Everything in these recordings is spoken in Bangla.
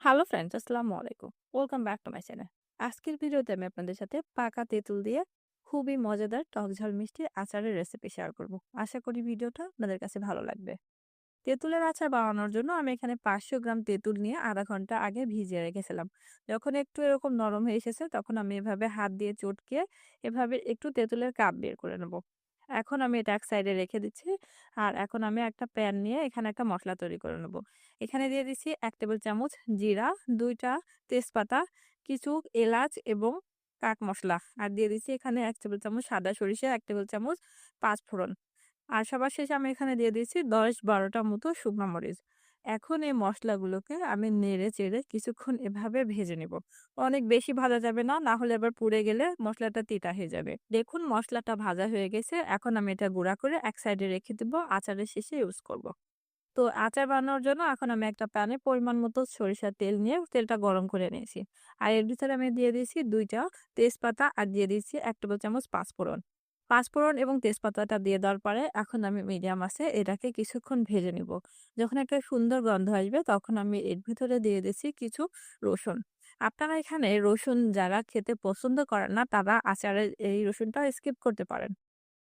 হ্যালো ফ্রেন্ডস, আসসালামু আলাইকুম। Welcome back to my channel. আজকের ভিডিওতে আমি আপনাদের সাথে পাকা তেঁতুল দিয়ে খুবই মজাদার টক ঝাল মিষ্টি আচারের রেসিপি শেয়ার করব। আশা করি ভিডিওটা আপনাদের কাছে ভালো লাগবে। তেঁতুলের আচার বানানোর জন্য আমি এখানে 500 গ্রাম তেঁতুল নিয়ে আধা ঘন্টা আগে ভিজিয়ে রেখেছিলাম। যখন একটু এরকম নরম হয়ে এসেছে তখন আমি এভাবে হাত দিয়ে চটকে এভাবে একটু তেঁতুলের কাপ বের করে নেব। এখন আমি এটা এক সাইডে রেখে দিচ্ছি। আর এখন আমি একটা প্যান নিয়ে এখানে একটা মসলা তৈরি করে নেব। এখানে দিয়ে দিচ্ছি 1 টেবিল চামচ জিরা, 2টা তেজপাতা, কিছু এলাচ এবং কাঠ মসলা। আর দিয়ে দিচ্ছি এখানে 1 টেবিল চামচ সাদা সরিষা, 1 টেবিল চামচ পাঁচফোড়ন। আর সবার শেষে আমি এখানে দিয়ে দিয়েছি ১০-১২টা মতো শুকনো মরিচ। এখন এই মসলাগুলোকে আমি নেড়ে চেড়ে কিছুক্ষণ এভাবে ভেজে নেব। অনেক বেশি ভাজা যাবে না, না হলে আবার পুড়ে গেলে মসলাটা তিতা হয়ে যাবে। দেখুন মসলাটা ভাজা হয়ে গেছে। এখন আমি এটা গুঁড়া করে এক সাইডে রেখে দেব, আচারের শেষে ইউজ করব। তো আচার বানানোর জন্য এখন আমি একটা প্যানে পরিমাণ মতো সরিষার তেল নিয়ে তেলটা গরম করে নিয়েছি। আর এর ভিতরে আমি দিয়ে দিয়েছি 2টা তেজপাতা আর দিয়ে দিচ্ছি 1 টেবিল চামচ পাঁচফোড়ন। পাঁচফোড়ন এবং তেজপাতাটা দিয়ে দেওয়ার পরে এখন আমি মিডিয়াম আঁচে এটাকে কিছুক্ষণ ভেজে নিব। যখন একটা সুন্দর গন্ধ আসবে তখন আমি এর ভিতরে দিয়ে দিচ্ছি কিছু রসুন। আপনারা এখানে রসুন যারা খেতে পছন্দ করেন না তারা আচারের এই রসুনটা স্কিপ করতে পারেন।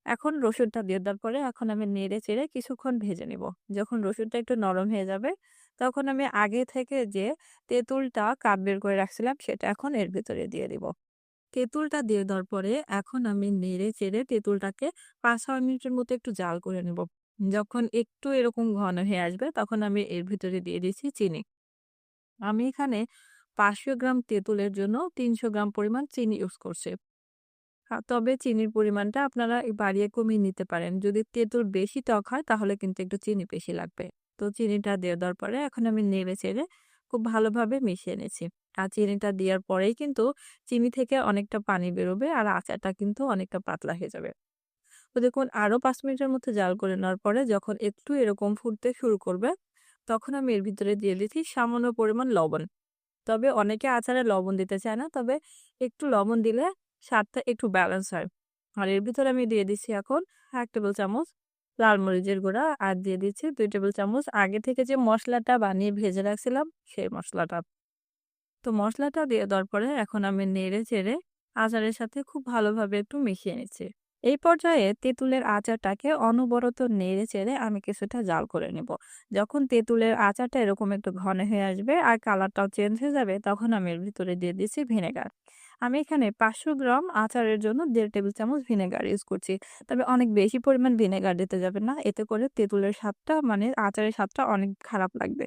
এখন রসুনটা দিয়ে দেওয়ার পরে এখন আমি নেড়ে চেড়ে কিছুক্ষণ ভেজে নিব। যখন রসুনটা একটু নরম হয়ে যাবে তখন আমি আগে থেকে যে তেঁতুলটা কাপ বের করে রাখছিলাম সেটা এখন এর ভিতরে দিয়ে দিব। তেঁতুলটা দিয়ে দেওয়ার পরে এখন আমি নেড়ে চেড়ে তেঁতুলটাকে ৫-৬ মিনিটের মতো একটু জাল করে নেব। যখন একটু এরকম ঘন হয়ে আসবে তখন আমি এর ভিতরে দিয়ে দিচ্ছি চিনি। আমি এখানে ৫০০ গ্রাম তেঁতুলের জন্য ৩০০ গ্রাম পরিমাণ চিনি ইউজ করছি। তবে চিনির পরিমাণটা আপনারা বাড়িয়ে কমিয়ে নিতে পারেন। যদি তেঁতুল বেশি টক হয় তাহলে কিন্তু একটু চিনি বেশি লাগবে। তো চিনিটা দিয়ে দেওয়ার পরে এখন আমি নেড়ে-চেড়ে খুব ভালোভাবে মিশিয়ে নিচ্ছি। আর চিনিটা দেওয়ার পরেই কিন্তু চিনি থেকে অনেকটা পানি বেরোবে আর আচারটা কিন্তু অনেকটা পাতলা হয়ে যাবে। তো দেখুন আরো ৫ মিনিটের মতো জাল করে নেওয়ার পরে যখন একটু এরকম ফুটতে শুরু করবে, তখন আমি এর ভিতরে দিয়ে দিচ্ছি সামান্য পরিমাণ লবণ। তবে অনেকে আচারে লবণ দিতে চায় না। তবে একটু লবণ দিলে স্বাদটা একটু ব্যালেন্স হয়। আর এর ভিতরে আমি দিয়ে দিচ্ছি এখন ১ টেবিল চামচ লাল মরিচের গুঁড়া আর দিয়ে দিচ্ছি ২ টেবিল চামচ আগে থেকে যে মসলাটা বানিয়ে ভেজে রাখছিলাম সেই মসলাটা। তো মসলাটা দিয়ে দেওয়ার পরে এখন আমি নেড়ে চেড়ে আচারের সাথে খুব ভালোভাবে একটু মিশিয়ে নিচ্ছি। এই পর্যায়ে তেঁতুলের আচারটাকে অনবরত নেড়ে চেড়ে আমি কিছুটা জাল করে নেব। যখন তেঁতুলের আচারটা এরকম একটু ঘন হয়ে আসবে আর কালারটাও চেঞ্জ হয়ে যাবে তখন আমি এর ভিতরে দিয়ে দিচ্ছি ভিনেগার। আমি এখানে ৫০০ গ্রাম আচারের জন্য ১.৫ টেবিল চামচ ভিনেগার ইউজ করছি। তবে অনেক বেশি পরিমাণ ভিনেগার দিতে যাবে না, এতে করে তেঁতুলের স্বাদটা মানে আচারের স্বাদটা অনেক খারাপ লাগবে।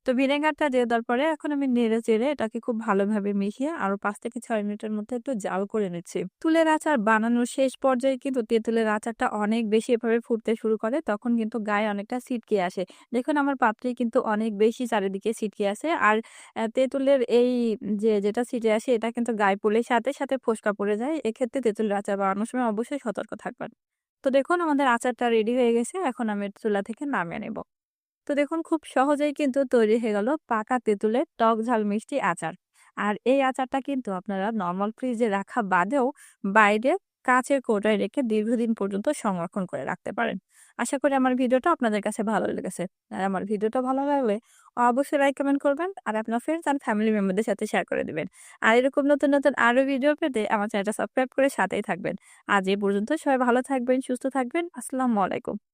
তো ভিনেগারটা দিয়ে দেওয়ার পরে এখন আমি নেড়ে-চেড়ে এটাকে খুব ভালোভাবে মিশিয়ে আরো ৫ থেকে ৬ মিনিটের মধ্যে একটু জাল করে নিচ্ছি। তুলের আচার বানানোর শেষ পর্যায়ে কিন্তু তেঁতুলের আচারটা অনেক বেশি এভাবে ফুটতে শুরু করে তখন কিন্তু গায়ে অনেকটা ছিটকে আসে। দেখুন আমার পাত্রে কিন্তু অনেক বেশি চারিদিকে ছিটকে আসে। আর তেঁতুলের এই যেটা ছিটে আসে এটা কিন্তু গায়ে পড়লে সাথে, সাথে ফোস্কা পড়ে যায়। এক্ষেত্রে তেঁতুলের আচার বানানোর সময় অবশ্যই সতর্ক থাকবেন। তো দেখুন আমাদের আচারটা রেডি হয়ে গেছে। এখন আমি চুলা থেকে নামিয়ে নেব। তো দেখুন খুব সহজেই কিন্তু তৈরি হয়ে গেল পাকা তেঁতুলের টক ঝাল মিষ্টি আচার। আর এই আচারটা কিন্তু আপনারা নরমাল ফ্রিজে রাখা বাদেও বাইরে কাঁচের কৌটায় রেখে দীর্ঘদিন পর্যন্ত সংরক্ষণ করে রাখতে পারেন। আশা করি আমার ভিডিওটা আপনাদের কাছে ভালো লেগেছে। আর আমার ভিডিওটা ভালো লাগলে অবশ্যই লাইক কমেন্ট করবেন আর আপনার ফ্রেন্ডস আর ফ্যামিলি মেম্বারদের সাথে শেয়ার করে দিবেন। আর এরকম নতুন নতুন আরো ভিডিও পেতে আমার চ্যানেলটা সাবস্ক্রাইব করে সাথেই থাকবেন। আজ এই পর্যন্ত সবাই ভালো থাকবেন, সুস্থ থাকবেন। আসসালামু আলাইকুম।